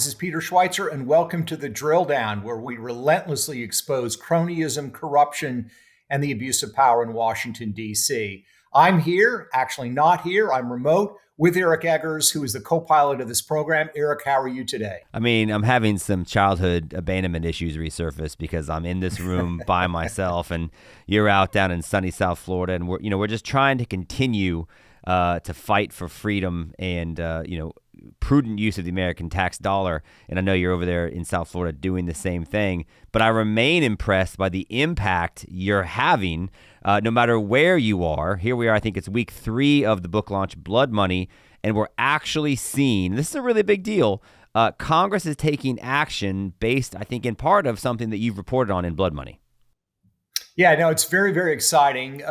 this is Peter Schweizer, and welcome to the Drilldown, where we relentlessly expose cronyism, corruption, and the abuse of power in Washington, D.C. I'm here, actually not here, I'm remote, with Eric Eggers, who is the co-pilot of this program. Eric, how are you today? I mean, I'm having some childhood abandonment issues resurface because I'm in this room by myself, and you're out down in sunny South Florida, and we're just trying to continue to fight for freedom and prudent use of the American tax dollar. And I know you're over there in South Florida doing the same thing, but I remain impressed by the impact you're having no matter where you are. Here we are, I think it's week 3 of the book launch, BloodMoney, and we're actually seeing, this is a really big deal, Congress is taking action based, I think, in part of something that you've reported on in BloodMoney. Yeah, no, it's very, very exciting.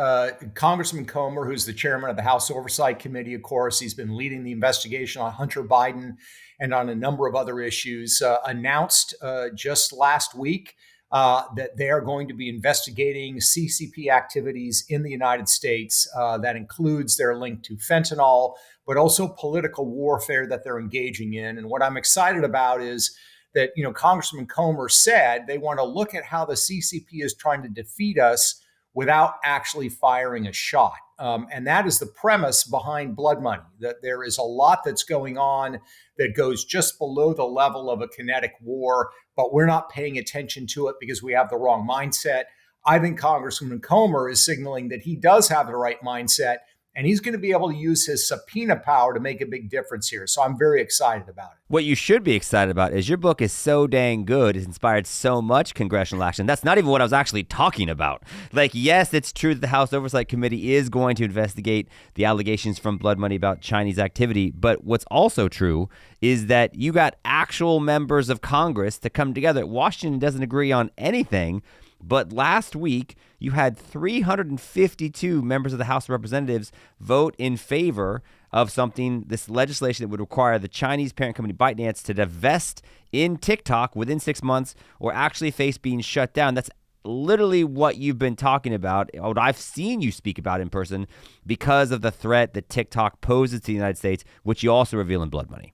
Congressman Comer, who's the chairman of the House Oversight Committee, of course, he's been leading the investigation on Hunter Biden and on a number of other issues, announced just last week that they are going to be investigating CCP activities in the United States. That includes their link to fentanyl, but also political warfare that they're engaging in. And what I'm excited about is that, Congressman Comer said they want to look at how the CCP is trying to defeat us without actually firing a shot. And that is the premise behind BloodMoney, that there is a lot that's going on that goes just below the level of a kinetic war, but we're not paying attention to it because we have the wrong mindset. I think Congressman Comer is signaling that he does have the right mindset, and he's going to be able to use his subpoena power to make a big difference here. So I'm very excited about it. What you should be excited about is your book is so dang good. It's inspired so much congressional action. That's not even what I was actually talking about. Like, yes, it's true that the House Oversight Committee is going to investigate the allegations from BloodMoney about Chinese activity. But what's also true is that you got actual members of Congress to come together. Washington doesn't agree on anything. But last week, you had 352 members of the House of Representatives vote in favor of this legislation that would require the Chinese parent company ByteDance to divest in TikTok within 6 months or actually face being shut down. That's literally what you've been talking about, what I've seen you speak about in person, because of the threat that TikTok poses to the United States, which you also reveal in BloodMoney.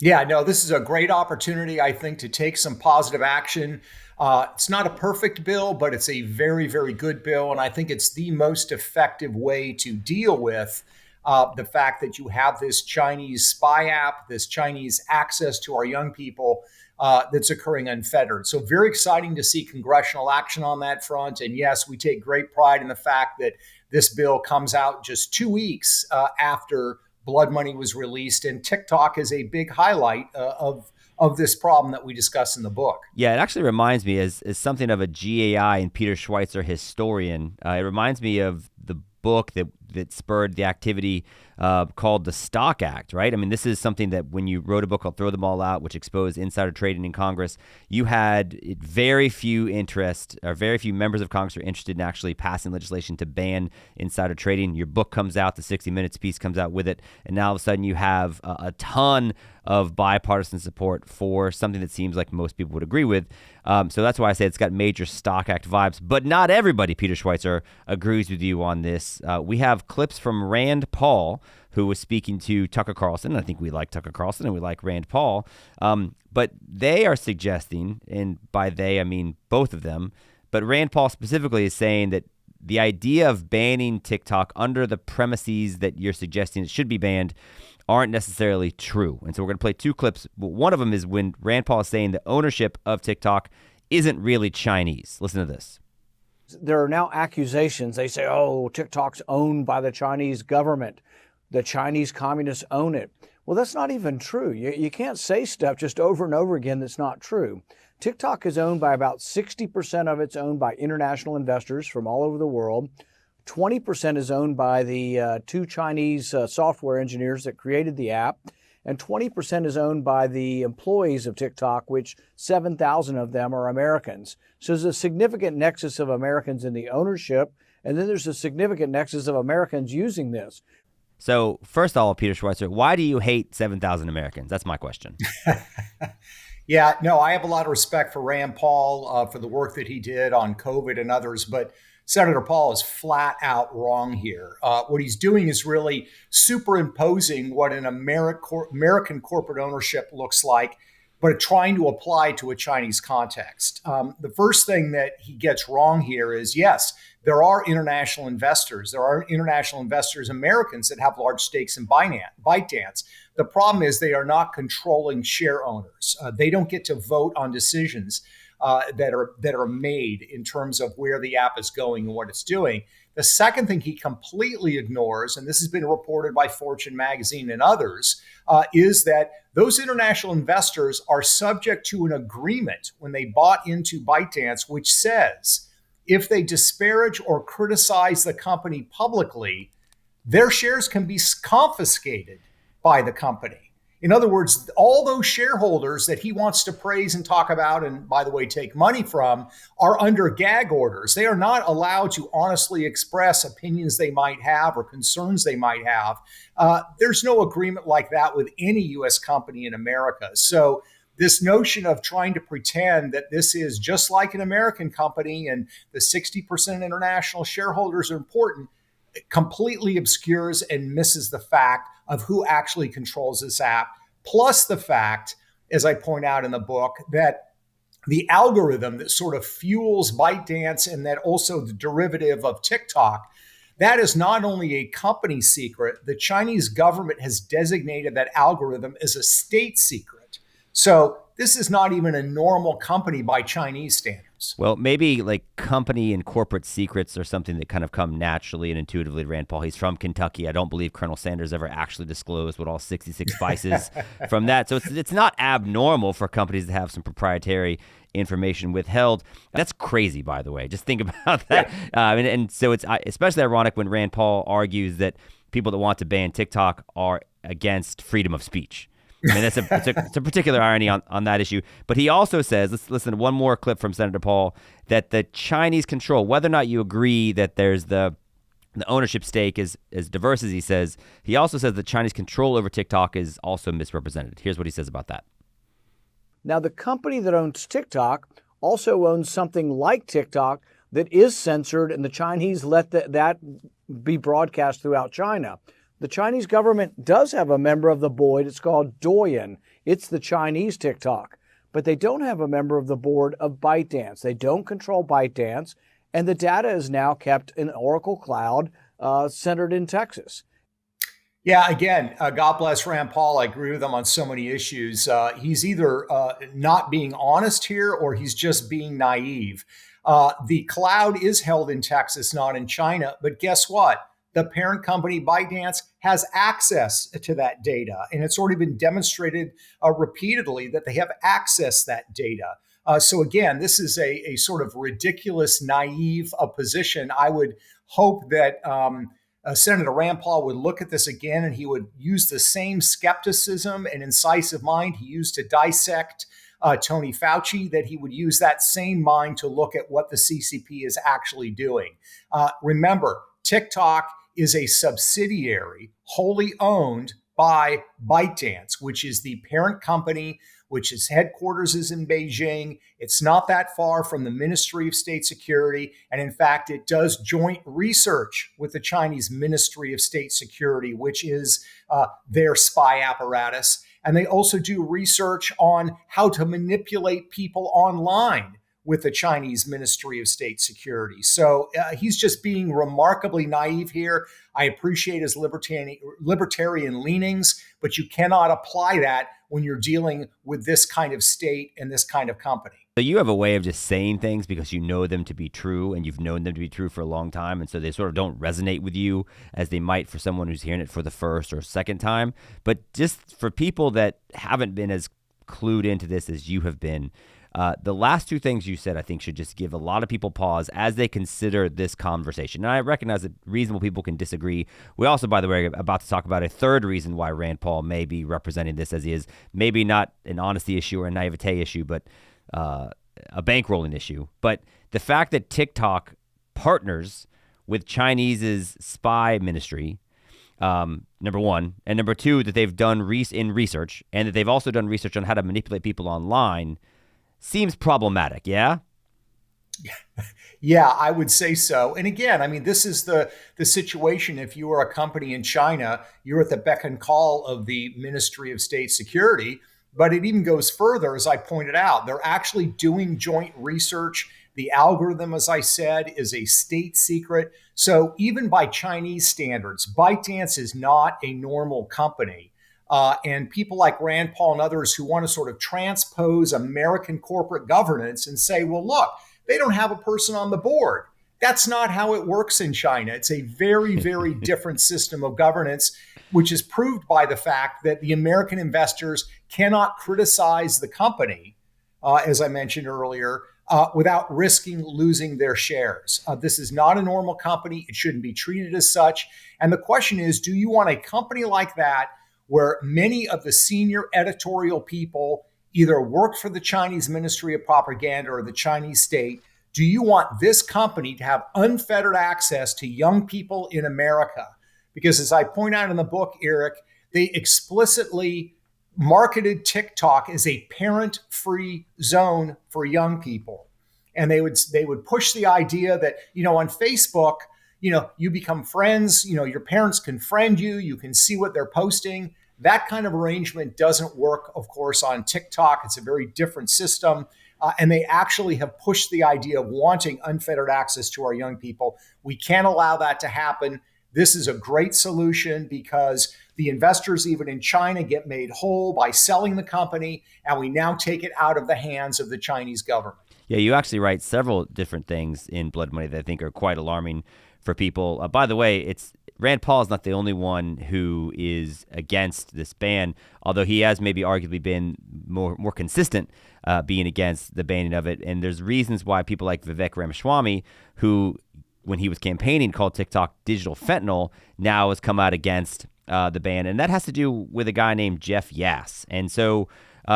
Yeah, no, this is a great opportunity, I think, to take some positive action. It's not a perfect bill, but it's a very, very good bill. And I think it's the most effective way to deal with the fact that you have this Chinese spy app, this Chinese access to our young people that's occurring unfettered. So very exciting to see congressional action on that front. And yes, we take great pride in the fact that this bill comes out just 2 weeks after BloodMoney was released, and TikTok is a big highlight of this problem that we discuss in the book. Yeah, it actually reminds me as something of a GAI and Peter Schweizer historian. It reminds me of the book that spurred the activity called the Stock Act, right? I mean, this is something that when you wrote a book called Throw Them All Out, which exposed insider trading in Congress, you had very few members of Congress are interested in actually passing legislation to ban insider trading. Your book comes out, the 60 Minutes piece comes out with it, and now all of a sudden you have a ton of bipartisan support for something that seems like most people would agree with. So that's why I say it's got major Stock Act vibes. But not everybody, Peter Schweizer, agrees with you on this. We have clips from Rand Paul, who was speaking to Tucker Carlson. I think we like Tucker Carlson and we like Rand Paul. But they are suggesting, and by they I mean both of them, but Rand Paul specifically is saying that the idea of banning TikTok under the premises that you're suggesting it should be banned aren't necessarily true. And so we're going to play 2 clips. One of them is when Rand Paul is saying the ownership of TikTok isn't really Chinese. Listen to this. There are now accusations. They say, oh, TikTok's owned by the Chinese government. The Chinese communists own it. Well, that's not even true. You can't say stuff just over and over again that's not true. TikTok is owned by about 60% of it's owned by international investors from all over the world. 20% is owned by the 2 Chinese software engineers that created the app. And 20% is owned by the employees of TikTok, which 7,000 of them are Americans. So there's a significant nexus of Americans in the ownership. And then there's a significant nexus of Americans using this. So first of all, Peter Schweizer, why do you hate 7,000 Americans? That's my question. Yeah, no, I have a lot of respect for Rand Paul for the work that he did on COVID and others, but Senator Paul is flat out wrong here. What he's doing is really superimposing what an American corporate ownership looks like but trying to apply to a Chinese context. The first thing that he gets wrong here is, yes, there are international investors. There are international investors, Americans, that have large stakes in ByteDance. The problem is they are not controlling share owners. They don't get to vote on decisions that are made in terms of where the app is going and what it's doing. The second thing he completely ignores, and this has been reported by Fortune magazine and others, is that those international investors are subject to an agreement when they bought into ByteDance, which says if they disparage or criticize the company publicly, their shares can be confiscated by the company. In other words, all those shareholders that he wants to praise and talk about, and by the way, take money from, are under gag orders. They are not allowed to honestly express opinions they might have or concerns they might have. There's no agreement like that with any U.S. company in America. So this notion of trying to pretend that this is just like an American company and the 60% international shareholders are important completely obscures and misses the fact of who actually controls this app, plus the fact, as I point out in the book, that the algorithm that sort of fuels ByteDance and that also the derivative of TikTok, that is not only a company secret, the Chinese government has designated that algorithm as a state secret. So this is not even a normal company by Chinese standards. Well, maybe like company and corporate secrets are something that kind of come naturally and intuitively to Rand Paul. He's from Kentucky. I don't believe Colonel Sanders ever actually disclosed what all 66 spices from that. So it's not abnormal for companies to have some proprietary information withheld. That's crazy, by the way. Just think about that. Yeah. And so it's especially ironic when Rand Paul argues that people that want to ban TikTok are against freedom of speech. I mean, it's a particular irony on that issue. But he also says, let's listen to one more clip from Senator Paul, that the Chinese control, whether or not you agree that there's the ownership stake is as diverse as he says, he also says that Chinese control over TikTok is also misrepresented. Here's what he says about that. Now, the company that owns TikTok also owns something like TikTok that is censored, and the Chinese let that be broadcast throughout China. The Chinese government does have a member of the board. It's called Douyin. It's the Chinese TikTok. But they don't have a member of the board of ByteDance. They don't control ByteDance. And the data is now kept in Oracle Cloud, centered in Texas. Yeah, again, God bless Rand Paul. I agree with him on so many issues. He's either not being honest here or he's just being naive. The cloud is held in Texas, not in China. But guess what? The parent company, ByteDance, has access to that data. And it's already been demonstrated repeatedly that they have accessed that data. So again, this is a sort of ridiculous, naive position. I would hope that Senator Rand Paul would look at this again and he would use the same skepticism and incisive mind he used to dissect Tony Fauci, that he would use that same mind to look at what the CCP is actually doing. Remember, TikTok is a subsidiary wholly owned by ByteDance, which is the parent company, which its headquarters is in Beijing. It's not that far from the Ministry of State Security. And in fact, it does joint research with the Chinese Ministry of State Security, which is their spy apparatus. And they also do research on how to manipulate people online with the Chinese Ministry of State Security. So he's just being remarkably naive here. I appreciate his libertarian leanings, but you cannot apply that when you're dealing with this kind of state and this kind of company. So you have a way of just saying things because you know them to be true and you've known them to be true for a long time. And so they sort of don't resonate with you as they might for someone who's hearing it for the first or second time. But just for people that haven't been as clued into this as you have been, the last two things you said, I think, should just give a lot of people pause as they consider this conversation. And I recognize that reasonable people can disagree. We also, by the way, are about to talk about a third reason why Rand Paul may be representing this as he is. Maybe not an honesty issue or a naivete issue, but a bankrolling issue. But the fact that TikTok partners with Chinese's spy ministry, number one, and number two, that they've done research and that they've also done research on how to manipulate people online seems problematic, yeah? Yeah, I would say so. And again, I mean, this is the situation. If you are a company in China, you're at the beck and call of the Ministry of State Security. But it even goes further, as I pointed out. They're actually doing joint research. The algorithm, as I said, is a state secret. So even by Chinese standards, ByteDance is not a normal company. And people like Rand Paul and others who want to sort of transpose American corporate governance and say, well, look, they don't have a person on the board. That's not how it works in China. It's a very, very different system of governance, which is proved by the fact that the American investors cannot criticize the company, as I mentioned earlier, without risking losing their shares. This is not a normal company. It shouldn't be treated as such. And the question is, do you want a company like that where many of the senior editorial people either work for the Chinese Ministry of Propaganda or the Chinese state? Do you want this company to have unfettered access to young people in America? Because as I point out in the book, Eric, they explicitly marketed TikTok as a parent-free zone for young people. And they would push the idea that, on Facebook, you become friends, your parents can friend you, you can see what they're posting. That kind of arrangement doesn't work, of course, on TikTok. It's a very different system. And they actually have pushed the idea of wanting unfettered access to our young people. We can't allow that to happen. This is a great solution because the investors, even in China, get made whole by selling the company, and we now take it out of the hands of the Chinese government. Yeah, you actually write several different things in Blood Money that I think are quite alarming for people. By the way, Rand Paul is not the only one who is against this ban, although he has maybe arguably been more consistent being against the banning of it. And there's reasons why people like Vivek Ramaswamy, who, when he was campaigning, called TikTok digital fentanyl, now has come out against the ban. And that has to do with a guy named Jeff Yass. And so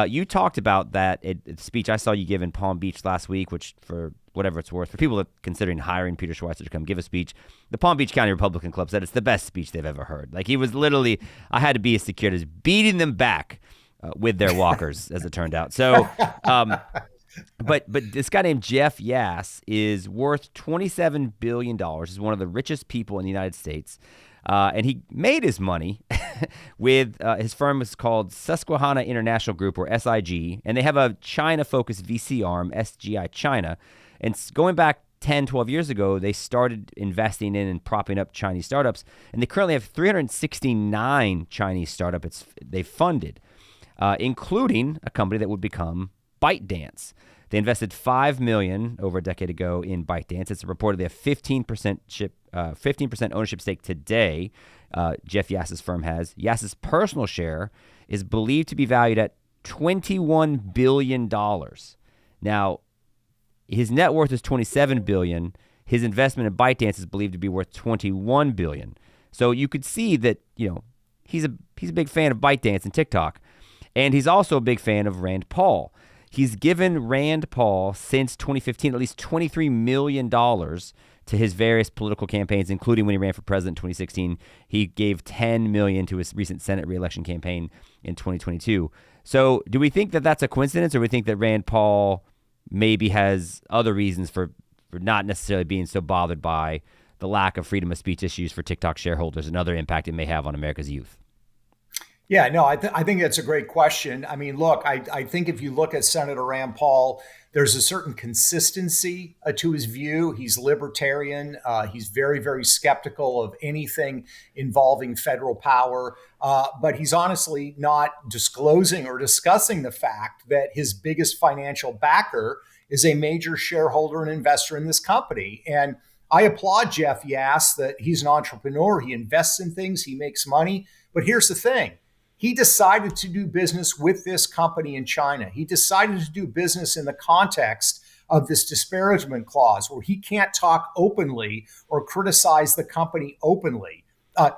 you talked about that at the speech I saw you give in Palm Beach last week, which, for whatever it's worth, for people that are considering hiring Peter Schweizer to come give a speech, the Palm Beach County Republican Club said it's the best speech they've ever heard. Like, he was literally, I had to be as secure as beating them back with their walkers, as it turned out. So, but this guy named Jeff Yass is worth $27 billion. He's one of the richest people in the United States. And he made his money with his firm is called Susquehanna International Group, or SIG, and they have a China-focused VC arm, SGI China. And going back 10, 12 years ago, they started investing in and propping up Chinese startups, and they currently have 369 Chinese startups they've funded, including a company that would become ByteDance. They invested $5 million over a decade ago in ByteDance. It's reportedly a 15% ownership stake today. Jeff Yass's firm has. Yass's personal share is believed to be valued at $21 billion. Now, his net worth is $27 billion. His investment in ByteDance is believed to be worth $21 billion. So you could see that, he's a big fan of ByteDance and TikTok, and he's also a big fan of Rand Paul. He's given Rand Paul, since 2015, at least $23 million to his various political campaigns, including when he ran for president in 2016. He gave $10 million to his recent Senate reelection campaign in 2022. So do we think that that's a coincidence, or do we think that Rand Paul maybe has other reasons for not necessarily being so bothered by the lack of freedom of speech issues for TikTok shareholders and other impact it may have on America's youth? Yeah, no, I think that's a great question. I mean, look, I think if you look at Senator Rand Paul, there's a certain consistency to his view. He's libertarian. He's very, very skeptical of anything involving federal power. But he's honestly not disclosing or discussing the fact that his biggest financial backer is a major shareholder and investor in this company. And I applaud Jeff Yass that he's an entrepreneur. He invests in things. He makes money. But here's the thing. He decided to do business with this company in China. He decided to do business in the context of this disparagement clause where he can't talk openly or criticize the company openly.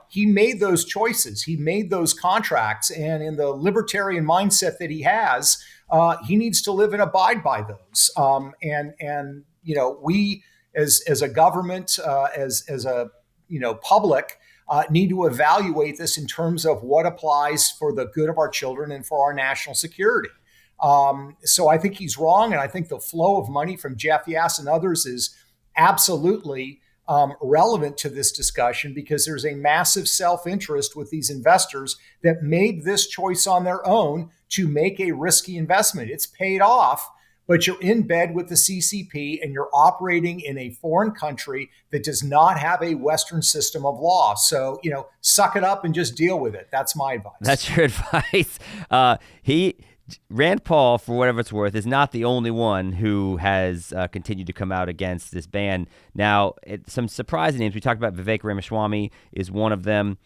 He made those choices. He made those contracts. And in the libertarian mindset that he has, he needs to live and abide by those. We as a government, as a public, need to evaluate this in terms of what applies for the good of our children and for our national security. So I think he's wrong. And I think the flow of money from Jeff Yass and others is absolutely relevant to this discussion because there's a massive self-interest with these investors that made this choice on their own to make a risky investment. It's paid off, but you're in bed with the CCP and you're operating in a foreign country that does not have a Western system of law. So, suck it up and just deal with it. That's my advice. That's your advice. Rand Paul, for whatever it's worth, is not the only one who has continued to come out against this ban. Now, some surprising names. We talked about Vivek Ramaswamy is one of them.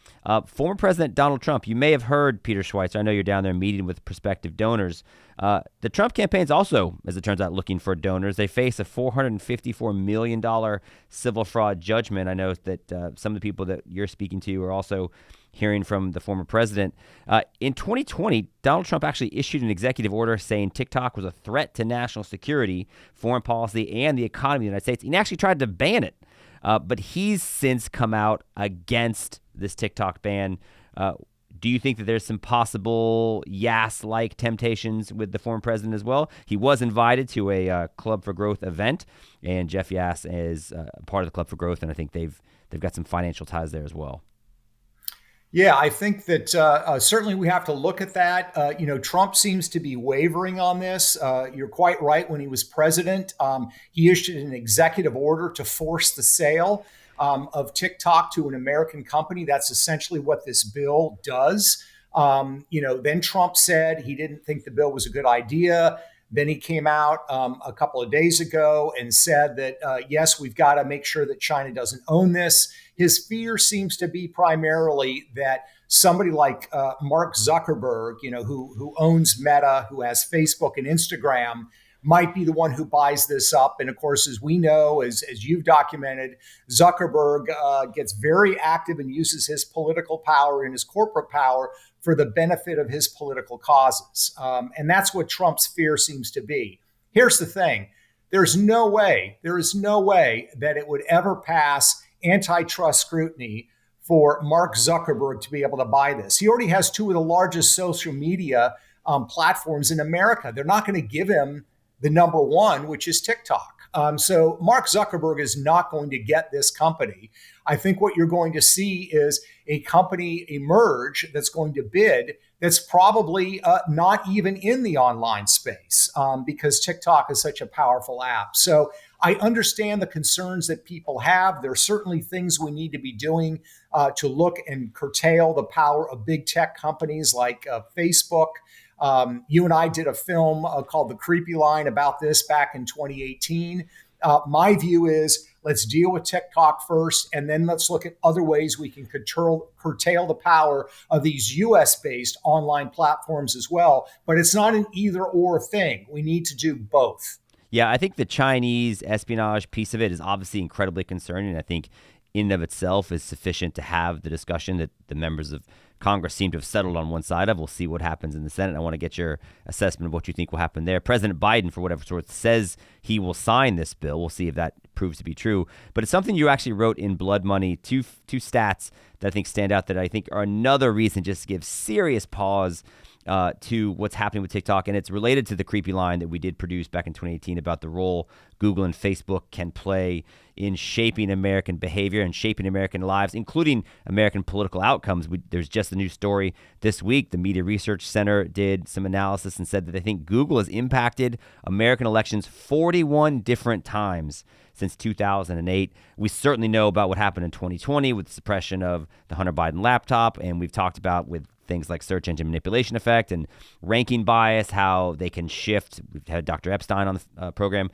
Former President Donald Trump. You may have heard, Peter Schweizer. I know you're down there meeting with prospective donors. The Trump campaign's also, as it turns out, looking for donors. They face a $454 million civil fraud judgment. I know that some of the people that you're speaking to are also hearing from the former president. In 2020, Donald Trump actually issued an executive order saying TikTok was a threat to national security, foreign policy, and the economy of the United States. He actually tried to ban it. But he's since come out against this TikTok ban. Do you think that there's some possible Yass-like temptations with the former president as well? He was invited to a Club for Growth event, and Jeff Yass is part of the Club for Growth, and I think they've got some financial ties there as well. Yeah, I think that certainly we have to look at that. Trump seems to be wavering on this. You're quite right. When he was president, he issued an executive order to force the sale of TikTok to an American company. That's essentially what this bill does. Then Trump said he didn't think the bill was a good idea. Then he came out a couple of days ago and said that, yes, we've got to make sure that China doesn't own this. His fear seems to be primarily that somebody like Mark Zuckerberg, who owns Meta, who has Facebook and Instagram, might be the one who buys this up. And of course, as we know, as you've documented, Zuckerberg gets very active and uses his political power and his corporate power for the benefit of his political causes. And that's what Trump's fear seems to be. Here's the thing. There is no way that it would ever pass antitrust scrutiny for Mark Zuckerberg to be able to buy this. He already has two of the largest social media platforms in America. They're not going to give him the number one, which is TikTok. So Mark Zuckerberg is not going to get this company. I think what you're going to see is a company emerge that's going to bid that's probably not even in the online space because TikTok is such a powerful app. So I understand the concerns that people have. There are certainly things we need to be doing to look and curtail the power of big tech companies like Facebook. You and I did a film called The Creepy Line about this back in 2018. My view is let's deal with TikTok first, and then let's look at other ways we can curtail the power of these US-based online platforms as well. But it's not an either or thing. We need to do both. Yeah, I think the Chinese espionage piece of it is obviously incredibly concerning. I think in and of itself is sufficient to have the discussion that the members of Congress seem to have settled on one side of. We'll see what happens in the Senate. I want to get your assessment of what you think will happen there. President Biden, for whatever it's worth, says he will sign this bill. We'll see if that proves to be true. But it's something you actually wrote in BloodMoney, two stats that I think stand out that I think are another reason just to give serious pause to what's happening with TikTok. And it's related to the creepy line that we did produce back in 2018 about the role Google and Facebook can play in shaping American behavior and shaping American lives, including American political outcomes. There's just a new story this week. The Media Research Center did some analysis and said that they think Google has impacted American elections 41 different times since 2008. We certainly know about what happened in 2020 with the suppression of the Hunter Biden laptop, and we've talked about with things like search engine manipulation effect and ranking bias, how they can shift. We've had Dr. Epstein on the program,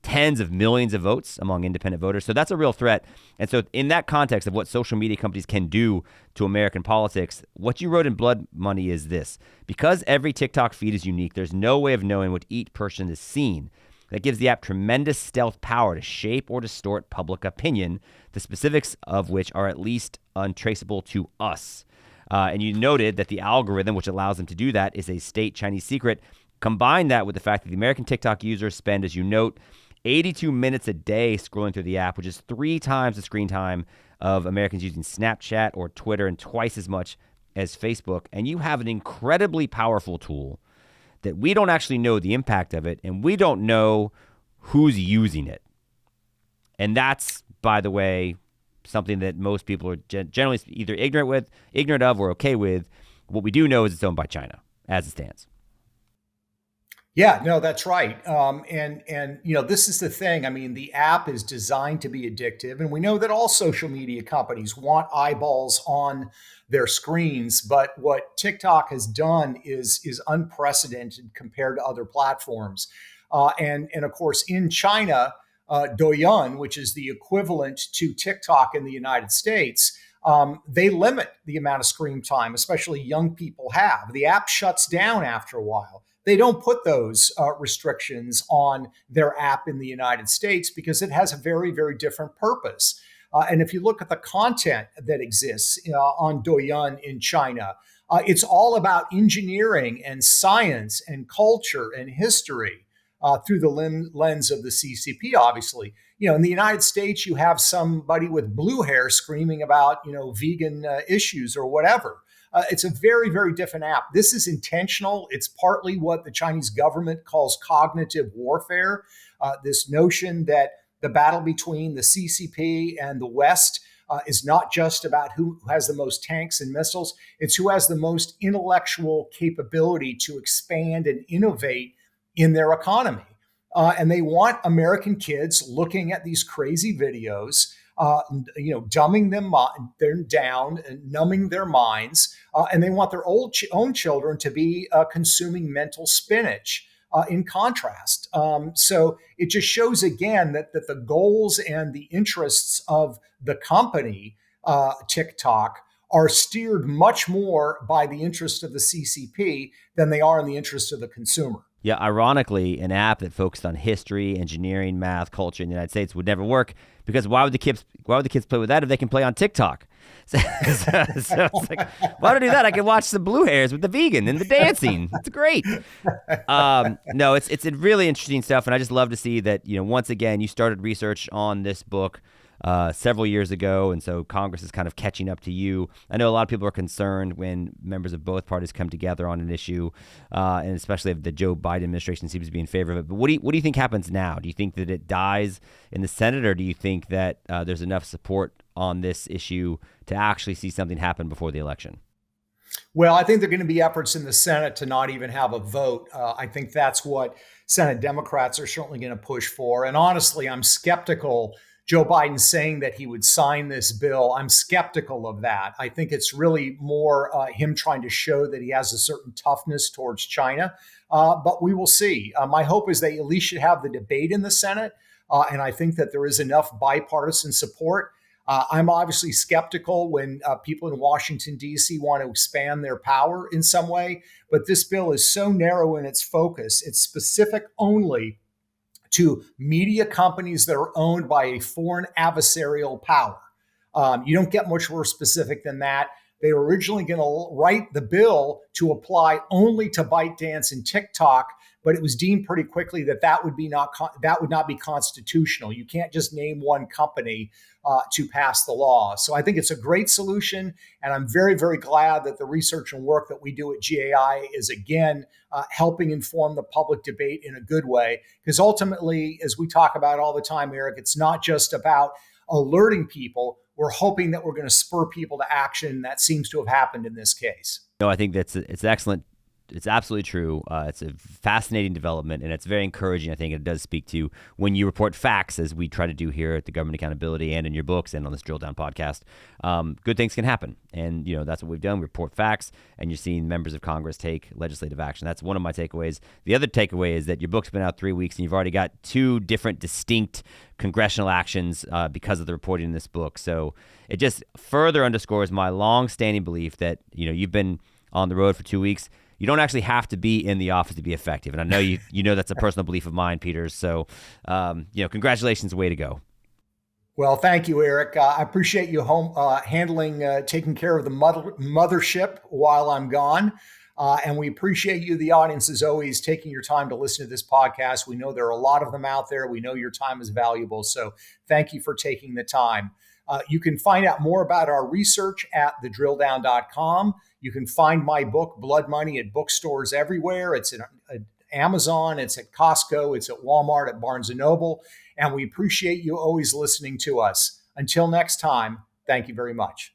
tens of millions of votes among independent voters. So that's a real threat. And so in that context of what social media companies can do to American politics, what you wrote in Blood Money is this. Because every TikTok feed is unique, there's no way of knowing what each person is seeing. That gives the app tremendous stealth power to shape or distort public opinion, the specifics of which are at least untraceable to us. And you noted that the algorithm, which allows them to do that, is a state Chinese secret. Combine that with the fact that the American TikTok users spend, as you note, 82 minutes a day scrolling through the app, which is 3 times the screen time of Americans using Snapchat or Twitter and twice as much as Facebook. And you have an incredibly powerful tool that we don't actually know the impact of it, and we don't know who's using it. And that's by the way, something that most people are generally either ignorant of, or okay with. What we do know is it's owned by China as it stands. Yeah, no, that's right. And this is the thing. I mean, the app is designed to be addictive, and we know that all social media companies want eyeballs on their screens. But what TikTok has done is unprecedented compared to other platforms. And of course, in China, Douyin, which is the equivalent to TikTok in the United States, they limit the amount of screen time, especially young people have. The app shuts down after a while. They don't put those restrictions on their app in the United States because it has a very, very different purpose. And if you look at the content that exists on Douyin in China, it's all about engineering and science and culture and history through the lens of the CCP, obviously. In the United States, you have somebody with blue hair screaming about, vegan issues or whatever. It's a very, very different app. This is intentional. It's partly what the Chinese government calls cognitive warfare, this notion that the battle between the CCP and the West is not just about who has the most tanks and missiles. It's who has the most intellectual capability to expand and innovate in their economy. And they want American kids looking at these crazy videos, dumbing them down and numbing their minds. And they want their own children to be consuming mental spinach in contrast. So it just shows again that the goals and the interests of the company, TikTok, are steered much more by the interest of the CCP than they are in the interest of the consumer. Yeah, ironically, an app that focused on history, engineering, math, culture in the United States would never work, because why would the kids play with that if they can play on TikTok? So it's like, why would I do that? I can watch the blue hairs with the vegan and the dancing. It's great. No, it's really interesting stuff, and I just love to see that, once again, you started research on this book several years ago, and so Congress is kind of catching up to you. I know a lot of people are concerned when members of both parties come together on an issue, and especially if the Joe Biden administration seems to be in favor of it. But what do you think happens now? Do you think that it dies in the Senate, or do you think that there's enough support on this issue to actually see something happen before the election? Well, I think there are going to be efforts in the Senate to not even have a vote. I think that's what Senate Democrats are certainly going to push for. And honestly, I'm skeptical. Joe Biden saying that he would sign this bill, I'm skeptical of that. I think it's really more him trying to show that he has a certain toughness towards China. But we will see. My hope is they at least should have the debate in the Senate. And I think that there is enough bipartisan support. I'm obviously skeptical when people in Washington, D.C. want to expand their power in some way. But this bill is so narrow in its focus. It's specific only to media companies that are owned by a foreign adversarial power. You don't get much more specific than that. They were originally going to write the bill to apply only to ByteDance and TikTok, but it was deemed pretty quickly that would not be constitutional. You can't just name one company to pass the law. So I think it's a great solution, and I'm very, very glad that the research and work that we do at GAI is again helping inform the public debate in a good way. Because ultimately, as we talk about all the time, Eric, it's not just about alerting people. We're hoping that we're going to spur people to action. That seems to have happened in this case. No, I think it's excellent. It's absolutely true. It's a fascinating development, and it's very encouraging. I think it does speak to when you report facts, as we try to do here at the Government Accountability and in your books and on this Drilldown podcast. Good things can happen, and that's what we've done. We report facts, and you're seeing members of Congress take legislative action. That's one of my takeaways. The other takeaway is that your book's been out 3 weeks, and you've already got 2 different distinct congressional actions because of the reporting in this book. So it just further underscores my long-standing belief that you've been on the road for 2 weeks. You don't actually have to be in the office to be effective. And I know you know that's a personal belief of mine, Peters. So, congratulations, way to go. Well, thank you, Eric. I appreciate you taking care of the mothership while I'm gone. And we appreciate you, the audience, as always, taking your time to listen to this podcast. We know there are a lot of them out there. We know your time is valuable. So thank you for taking the time. You can find out more about our research at thedrilldown.com. You can find my book, BloodMoney, at bookstores everywhere. It's at Amazon, it's at Costco, it's at Walmart, at Barnes & Noble. And we appreciate you always listening to us. Until next time, thank you very much.